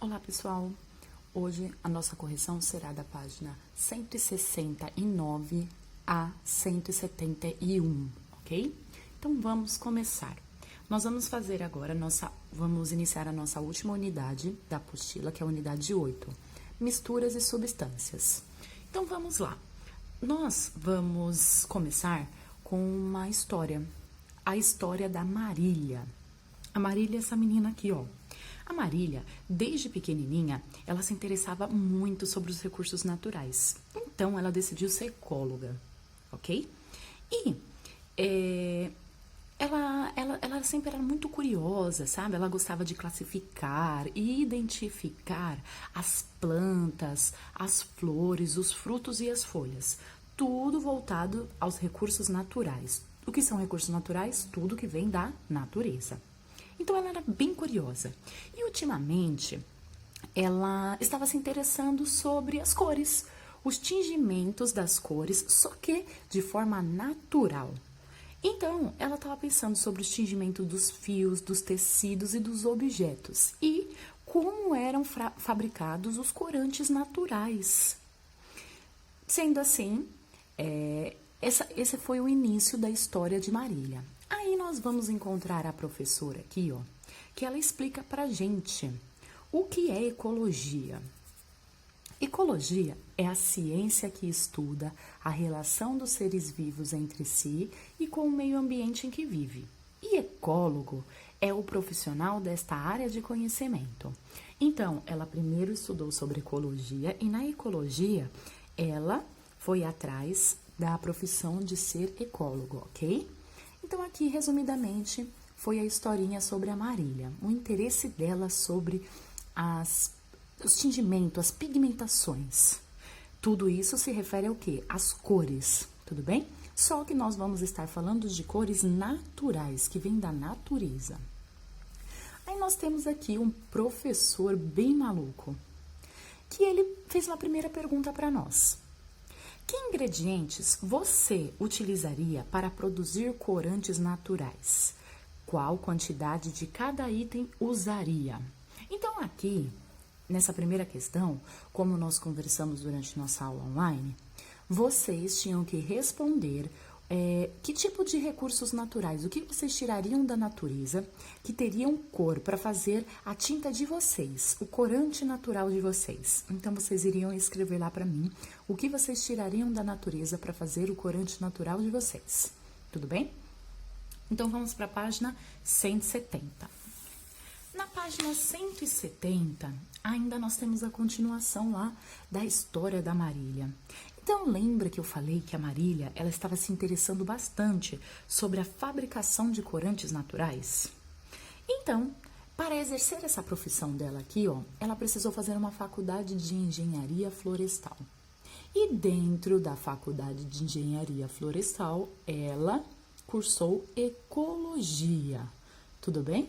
Olá pessoal, hoje a nossa correção será da página 169 a 171, ok? Então vamos começar. Nós vamos fazer agora vamos iniciar a nossa última unidade da apostila, que é a unidade 8, misturas e substâncias. Então vamos lá. Nós vamos começar com uma história, a história da Marília. A Marília é essa menina aqui, ó. A Marília, desde pequenininha, ela se interessava muito sobre os recursos naturais. Então, ela decidiu ser ecóloga, ok? E ela sempre era muito curiosa, sabe? Ela gostava de classificar e identificar as plantas, as flores, os frutos e as folhas. Tudo voltado aos recursos naturais. O que são recursos naturais? Tudo que vem da natureza. Então, ela era bem curiosa. E, ultimamente, ela estava se interessando sobre as cores, os tingimentos das cores, só que de forma natural. Então, ela estava pensando sobre os tingimentos dos fios, dos tecidos e dos objetos. E como eram fabricados os corantes naturais. Sendo assim, esse foi o início da história de Marília. Aí nós vamos encontrar a professora aqui, ó, que ela explica pra gente o que é ecologia. Ecologia é a ciência que estuda a relação dos seres vivos entre si e com o meio ambiente em que vive. E ecólogo é o profissional desta área de conhecimento. Então, ela primeiro estudou sobre ecologia e na ecologia ela foi atrás da profissão de ser ecólogo, ok? Então, aqui, resumidamente, foi a historinha sobre a Marília, o interesse dela sobre os tingimentos, as pigmentações. Tudo isso se refere ao quê? Às cores, tudo bem? Só que nós vamos estar falando de cores naturais, que vêm da natureza. Aí nós temos aqui um professor bem maluco, que ele fez uma primeira pergunta para nós. Que ingredientes você utilizaria para produzir corantes naturais? Qual quantidade de cada item usaria? Então, aqui, nessa primeira questão, como nós conversamos durante nossa aula online, vocês tinham que responder que tipo de recursos naturais, o que vocês tirariam da natureza que teriam cor para fazer a tinta de vocês, o corante natural de vocês. Então, vocês iriam escrever lá para mim o que vocês tirariam da natureza para fazer o corante natural de vocês. Tudo bem? Então, vamos para a página 170. Na página 170, ainda nós temos a continuação lá da história da Marília. Então, lembra que eu falei que a Marília, ela estava se interessando bastante sobre a fabricação de corantes naturais? Então, para exercer essa profissão dela aqui, ó, ela precisou fazer uma faculdade de engenharia florestal. E dentro da faculdade de engenharia florestal, ela cursou ecologia. Tudo bem?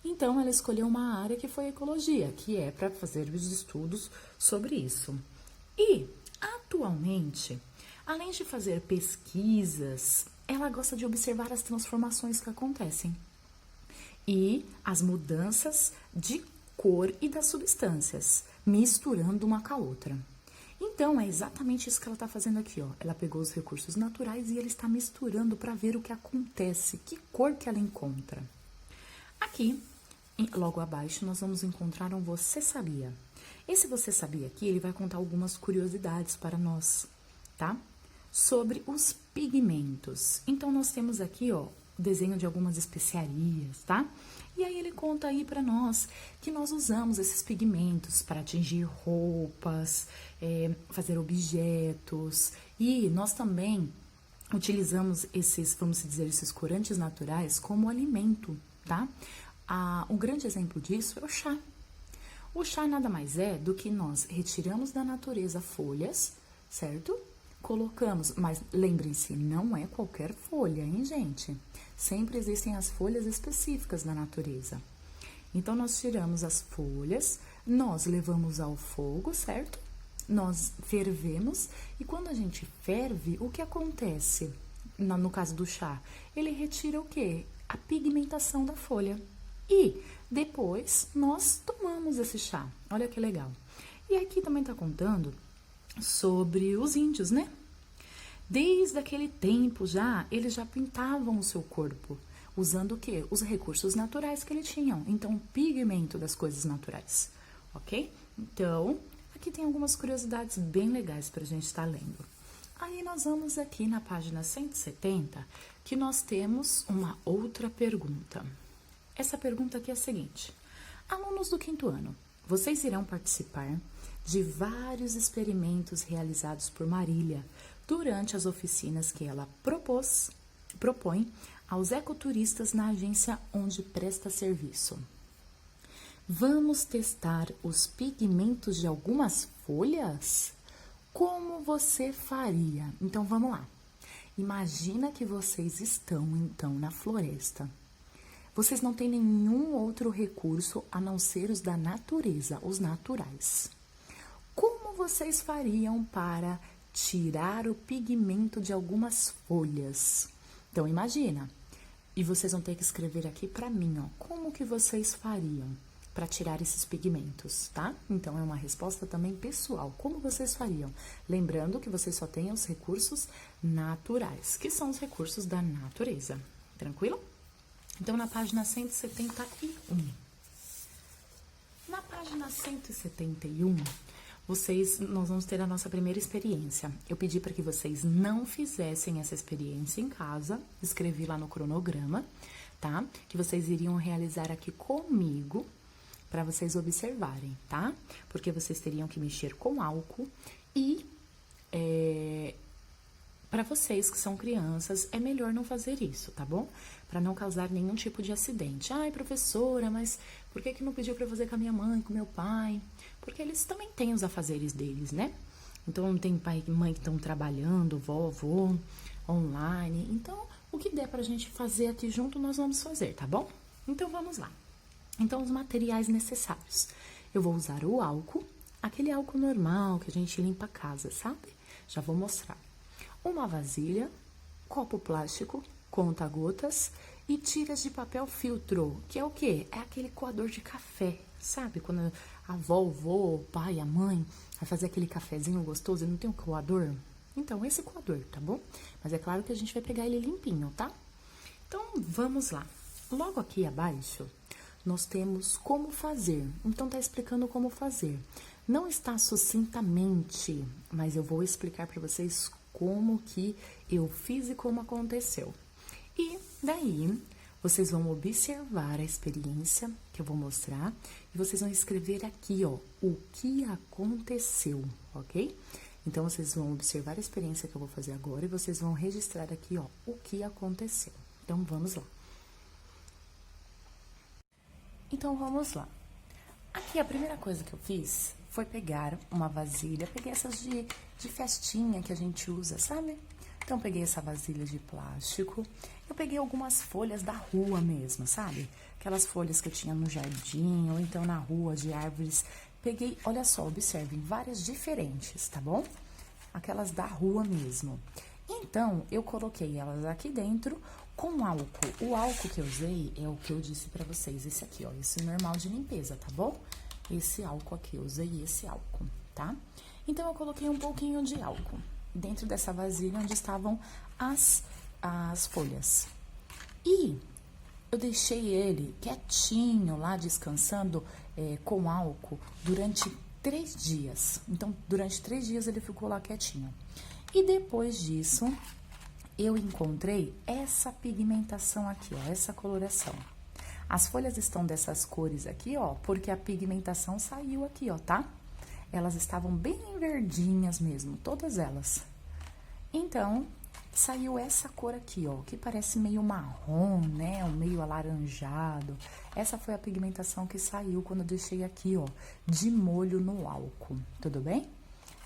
Então, ela escolheu uma área que foi ecologia, que é para fazer os estudos sobre isso. E, atualmente, além de fazer pesquisas, ela gosta de observar as transformações que acontecem e as mudanças de cor e das substâncias, misturando uma com a outra. Então, é exatamente isso que ela está fazendo aqui, ó. Ela pegou os recursos naturais e ela está misturando para ver o que acontece, que cor que ela encontra. Aqui, logo abaixo, nós vamos encontrar um Você Sabia? Esse Você Sabia aqui, ele vai contar algumas curiosidades para nós, tá? Sobre os pigmentos. Então, nós temos aqui, ó, o desenho de algumas especiarias, tá? E aí, ele conta aí para nós que nós usamos esses pigmentos para atingir roupas, fazer objetos. E nós também utilizamos vamos dizer, esses corantes naturais como alimento, tá? Um grande exemplo disso é o chá. O chá nada mais é do que nós retiramos da natureza folhas, certo? Colocamos, mas lembrem-se, não é qualquer folha, hein, gente? Sempre existem as folhas específicas da natureza. Então, nós tiramos as folhas, nós levamos ao fogo, certo? Nós fervemos e quando a gente ferve, o que acontece? No caso do chá, ele retira o quê? A pigmentação da folha. E depois nós tomamos tomamos esse chá. Olha que legal. E aqui também tá contando sobre os índios, né? Desde aquele tempo já, eles já pintavam o seu corpo, usando o quê? Os recursos naturais que eles tinham. Então, pigmento das coisas naturais, ok? Então, aqui tem algumas curiosidades bem legais pra gente estar lendo. Aí, nós vamos aqui na página 170, que nós temos uma outra pergunta. Essa pergunta aqui é a seguinte. Alunos do 5º ano, vocês irão participar de vários experimentos realizados por Marília durante as oficinas que ela propõe aos ecoturistas na agência onde presta serviço. Vamos testar os pigmentos de algumas folhas? Como você faria? Então, vamos lá. Imagina que vocês estão, então, na floresta. Vocês não têm nenhum outro recurso a não ser os da natureza, os naturais. Como vocês fariam para tirar o pigmento de algumas folhas? Então, imagina. E vocês vão ter que escrever aqui para mim, ó. Como que vocês fariam para tirar esses pigmentos, tá? Então, é uma resposta também pessoal. Como vocês fariam? Lembrando que vocês só têm os recursos naturais, que são os recursos da natureza. Tranquilo? Então, na página 171. Na página 171, nós vamos ter a nossa primeira experiência. Eu pedi para que vocês não fizessem essa experiência em casa, escrevi lá no cronograma, tá? Que vocês iriam realizar aqui comigo, para vocês observarem, tá? Porque vocês teriam que mexer com álcool e para vocês que são crianças, é melhor não fazer isso, tá bom? Para não causar nenhum tipo de acidente. Ai, professora, mas por que não pediu para fazer com a minha mãe, com meu pai? Porque eles também têm os afazeres deles, né? Então, tem pai e mãe que estão trabalhando, vovô, online. Então, o que der pra gente fazer aqui junto, nós vamos fazer, tá bom? Então, vamos lá. Então, os materiais necessários. Eu vou usar o álcool, aquele álcool normal que a gente limpa a casa, sabe? Já vou mostrar. Uma vasilha, copo plástico, conta-gotas e tiras de papel filtro, que é o quê? É aquele coador de café, sabe? Quando a avó, o vô, o pai, a mãe vai fazer aquele cafezinho gostoso e não tem um coador? Então, esse coador, tá bom? Mas é claro que a gente vai pegar ele limpinho, tá? Então, vamos lá. Logo aqui abaixo, nós temos como fazer. Então, tá explicando como fazer. Não está sucintamente, mas eu vou explicar para vocês como que eu fiz e como aconteceu. E daí, vocês vão observar a experiência que eu vou mostrar e vocês vão escrever aqui, ó, o que aconteceu, ok? Então, vocês vão observar a experiência que eu vou fazer agora e vocês vão registrar aqui, ó, o que aconteceu. Então, vamos lá. Então, vamos lá. Aqui, a primeira coisa que eu fiz foi pegar uma vasilha, peguei essas de festinha que a gente usa, sabe? Então, peguei essa vasilha de plástico, eu peguei algumas folhas da rua mesmo, sabe? Aquelas folhas que eu tinha no jardim, ou então na rua, de árvores. Peguei, olha só, observem, várias diferentes, tá bom? Aquelas da rua mesmo. Então, eu coloquei elas aqui dentro com álcool. O álcool que eu usei é o que eu disse pra vocês, esse aqui, ó, esse normal de limpeza, tá bom? Esse álcool aqui, eu usei esse álcool, tá? Então, eu coloquei um pouquinho de álcool dentro dessa vasilha onde estavam as folhas. E eu deixei ele quietinho lá, descansando com álcool durante 3 dias. Então, durante 3 dias ele ficou lá quietinho. E depois disso, eu encontrei essa pigmentação aqui, ó, essa coloração. As folhas estão dessas cores aqui, ó, porque a pigmentação saiu aqui, ó, tá? Elas estavam bem verdinhas mesmo, todas elas. Então, saiu essa cor aqui, ó, que parece meio marrom, né, meio alaranjado. Essa foi a pigmentação que saiu quando eu deixei aqui, ó, de molho no álcool, tudo bem?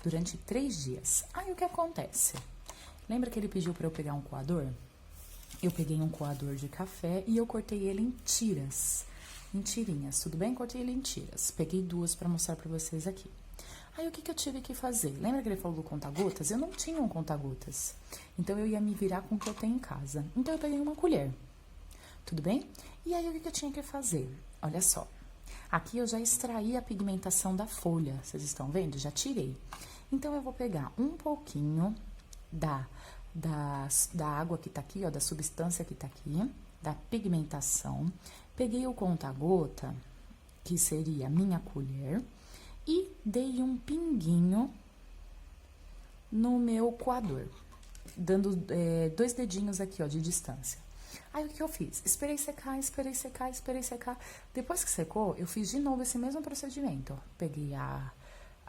Durante 3 dias. Aí, o que acontece? Lembra que ele pediu para eu pegar um coador? Eu peguei um coador de café e eu cortei ele em tiras, em tirinhas, tudo bem? Cortei ele em tiras. Peguei 2 para mostrar para vocês aqui. Aí, o que eu tive que fazer? Lembra que ele falou do conta-gotas? Eu não tinha um conta-gotas. Então, eu ia me virar com o que eu tenho em casa. Então, eu peguei uma colher. Tudo bem? E aí, o que eu tinha que fazer? Olha só. Aqui eu já extraí a pigmentação da folha, vocês estão vendo? Já tirei. Então, eu vou pegar um pouquinho da água que tá aqui, ó, da substância que tá aqui, da pigmentação. Peguei o conta-gota, que seria a minha colher, e dei um pinguinho no meu coador, dando 2 dedinhos aqui, ó, de distância. Aí, o que eu fiz? Esperei secar, esperei secar, esperei secar. Depois que secou, eu fiz de novo esse mesmo procedimento, ó. Peguei a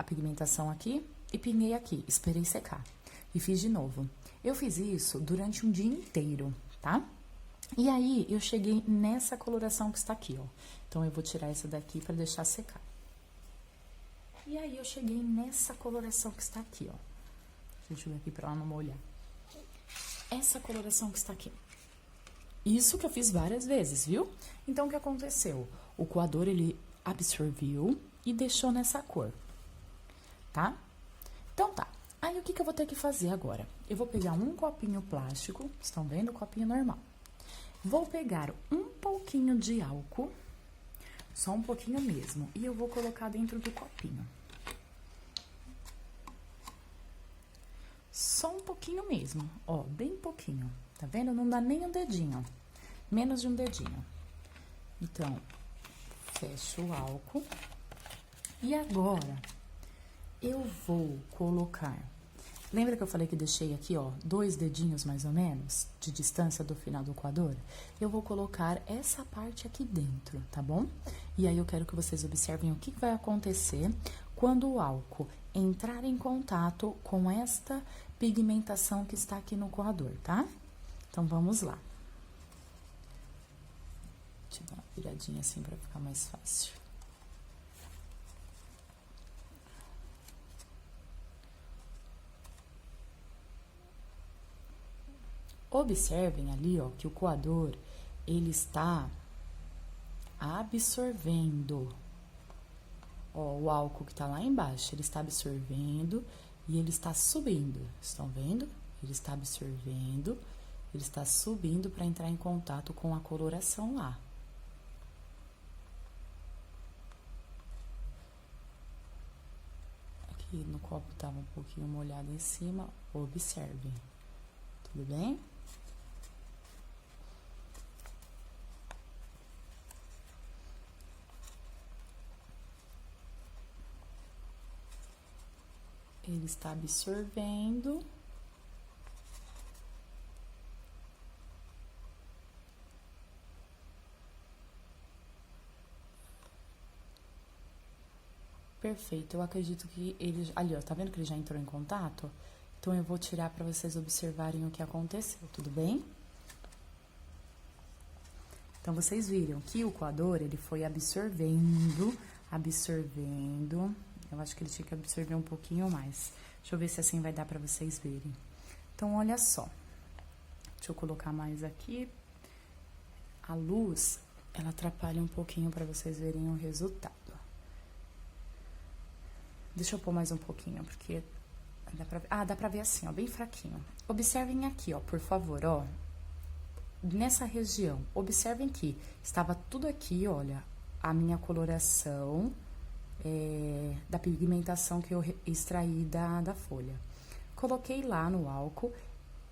pigmentação aqui e pinguei aqui, esperei secar. E fiz de novo. Eu fiz isso durante um dia inteiro, tá? E aí, eu cheguei nessa coloração que está aqui, ó. Então, eu vou tirar essa daqui para deixar secar. E aí, eu cheguei nessa coloração que está aqui, ó. Deixa eu ver aqui para ela não molhar. Essa coloração que está aqui. Isso que eu fiz várias vezes, viu? Então, o que aconteceu? O coador, ele absorveu e deixou nessa cor, tá? Então, tá. Aí, o que eu vou ter que fazer agora? Eu vou pegar um copinho plástico, estão vendo? Copinho normal. Vou pegar um pouquinho de álcool, só um pouquinho mesmo, e eu vou colocar dentro do copinho. Só um pouquinho mesmo, ó, bem pouquinho, tá vendo? Não dá nem um dedinho, menos de um dedinho. Então, fecho o álcool. E agora, eu vou colocar... Lembra que eu falei que deixei aqui, ó, 2 dedinhos mais ou menos, de distância do final do coador? Eu vou colocar essa parte aqui dentro, tá bom? E aí, eu quero que vocês observem o que vai acontecer quando o álcool entrar em contato com esta pigmentação que está aqui no coador, tá? Então, vamos lá. Deixa eu dar uma viradinha assim pra ficar mais fácil. Observem ali, ó, que o coador, ele está absorvendo, ó, o álcool que tá lá embaixo, ele está absorvendo e ele está subindo, estão vendo? Ele está absorvendo, ele está subindo para entrar em contato com a coloração lá. Aqui no copo tava um pouquinho molhado em cima, observem, tudo bem? Ele está absorvendo. Perfeito, eu acredito que ele... Ali, ó, tá vendo que ele já entrou em contato? Então, eu vou tirar para vocês observarem o que aconteceu, tudo bem? Então, vocês viram que o coador, ele foi absorvendo. Eu acho que ele tinha que absorver um pouquinho mais. Deixa eu ver se assim vai dar pra vocês verem. Então, olha só. Deixa eu colocar mais aqui. A luz, ela atrapalha um pouquinho pra vocês verem o resultado. Deixa eu pôr mais um pouquinho, porque... dá pra ver assim, ó, bem fraquinho. Observem aqui, ó, por favor, ó. Nessa região, observem que estava tudo aqui, olha, a minha coloração... da pigmentação que eu extraí da folha. Coloquei lá no álcool,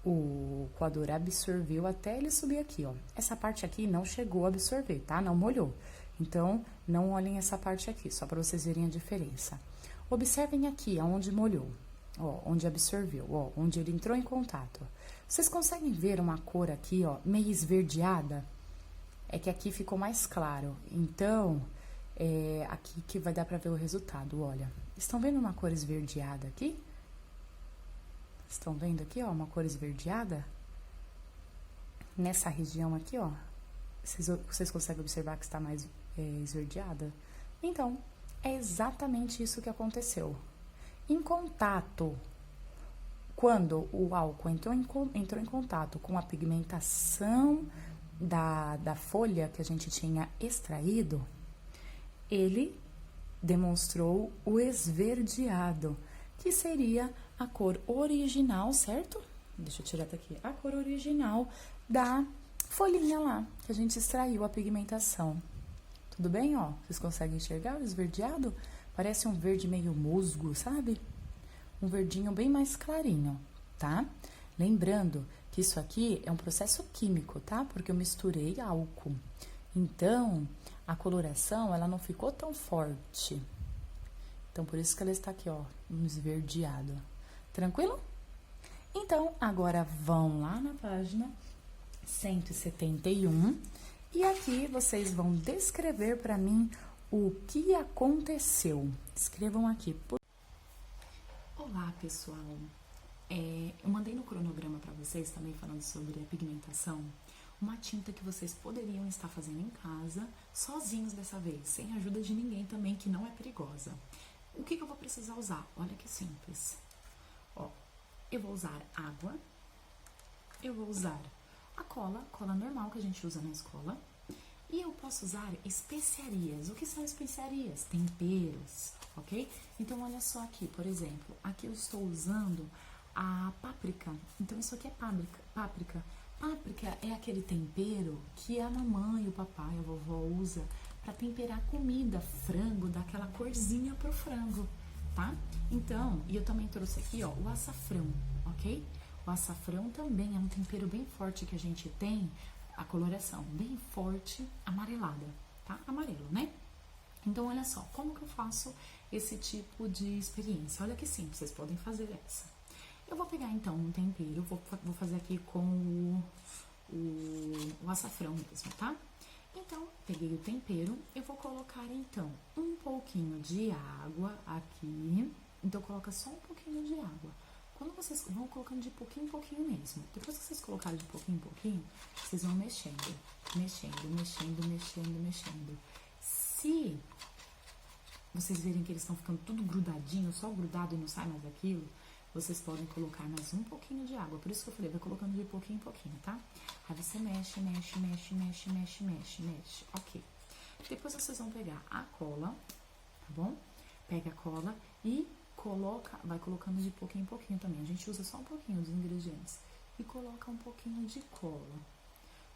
o coador absorveu até ele subir aqui, ó. Essa parte aqui não chegou a absorver, tá? Não molhou. Então, não olhem essa parte aqui, só para vocês verem a diferença. Observem aqui, aonde molhou, ó, onde absorveu, ó, onde ele entrou em contato. Vocês conseguem ver uma cor aqui, ó, meio esverdeada? É que aqui ficou mais claro. Então... aqui que vai dar pra ver o resultado, olha. Estão vendo uma cor esverdeada aqui? Estão vendo aqui, ó, uma cor esverdeada? Nessa região aqui, ó. Vocês conseguem observar que está mais esverdeada? Então, é exatamente isso que aconteceu. Em contato, quando o álcool entrou em contato com a pigmentação da folha que a gente tinha extraído, ele demonstrou o esverdeado, que seria a cor original, certo? Deixa eu tirar daqui. A cor original da folhinha lá, que a gente extraiu a pigmentação. Tudo bem, ó? Vocês conseguem enxergar o esverdeado? Parece um verde meio musgo, sabe? Um verdinho bem mais clarinho, tá? Lembrando que isso aqui é um processo químico, tá? Porque eu misturei álcool. Então, a coloração, ela não ficou tão forte. Então, por isso que ela está aqui, ó, um esverdeado. Tranquilo? Então, agora vão lá na página 171 e aqui vocês vão descrever para mim o que aconteceu. Escrevam aqui. Olá, pessoal. Eu mandei no cronograma para vocês, também falando sobre a pigmentação, uma tinta que vocês poderiam estar fazendo em casa, sozinhos dessa vez, sem a ajuda de ninguém também, que não é perigosa. O que eu vou precisar usar? Olha que simples. Ó, eu vou usar água, eu vou usar a cola normal que a gente usa na escola, e eu posso usar especiarias. O que são especiarias? Temperos, ok? Então, olha só aqui, por exemplo, aqui eu estou usando a páprica. Então, isso aqui é páprica. Páprica é aquele tempero que a mamãe, o papai, a vovó usa para temperar comida, frango, dar aquela corzinha pro frango, tá? Então, e eu também trouxe aqui, ó, o açafrão, ok? O açafrão também é um tempero bem forte que a gente tem, a coloração bem forte, amarelada, tá? Amarelo, né? Então, olha só, como que eu faço esse tipo de experiência? Olha que simples, vocês podem fazer essa. Eu vou pegar, então, um tempero, vou fazer aqui com o açafrão mesmo, tá? Então, peguei o tempero, eu vou colocar, então, um pouquinho de água aqui. Então, coloca só um pouquinho de água. Quando vocês vão colocando de pouquinho em pouquinho mesmo. Depois que vocês colocarem de pouquinho em pouquinho, vocês vão mexendo. Se vocês verem que eles estão ficando tudo grudadinho, só grudado e não sai mais daquilo, vocês podem colocar mais um pouquinho de água. Por isso que eu falei, vai colocando de pouquinho em pouquinho, tá? Aí você mexe. Ok. Depois vocês vão pegar a cola, tá bom? Pega a cola e vai colocando de pouquinho em pouquinho também. A gente usa só um pouquinho dos ingredientes. E coloca um pouquinho de cola.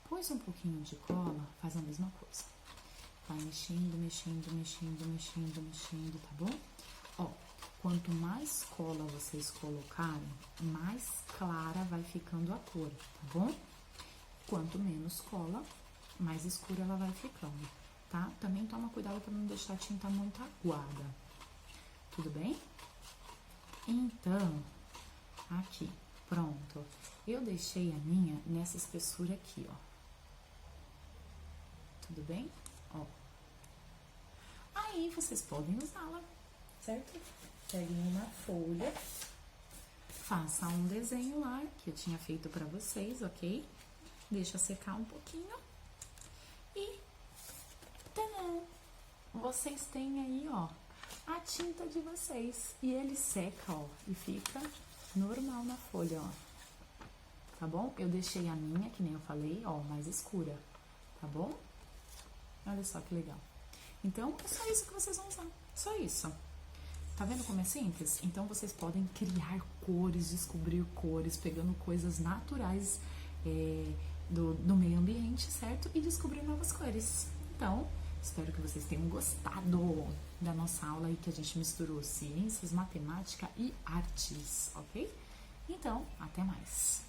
Pôs um pouquinho de cola, faz a mesma coisa. Vai mexendo, tá bom? Ó, quanto mais cola vocês colocarem, mais clara vai ficando a cor, tá bom? Quanto menos cola, mais escura ela vai ficando, tá? Também toma cuidado para não deixar a tinta muito aguada. Tudo bem? Então, aqui, pronto. Eu deixei a minha nessa espessura aqui, ó. Tudo bem? Ó. Aí, vocês podem usá-la, certo? Peguem uma folha, faça um desenho lá, que eu tinha feito pra vocês, ok? Deixa secar um pouquinho. E, tadã! Vocês têm aí, ó, a tinta de vocês. E ele seca, ó, e fica normal na folha, ó. Tá bom? Eu deixei a minha, que nem eu falei, ó, mais escura, tá bom? Olha só que legal. Então, é só isso que vocês vão usar. Só isso. Tá vendo como é simples? Então, vocês podem criar cores, descobrir cores, pegando coisas naturais do meio ambiente, certo? E descobrir novas cores. Então, espero que vocês tenham gostado da nossa aula aí, que a gente misturou ciências, matemática e artes, ok? Então, até mais!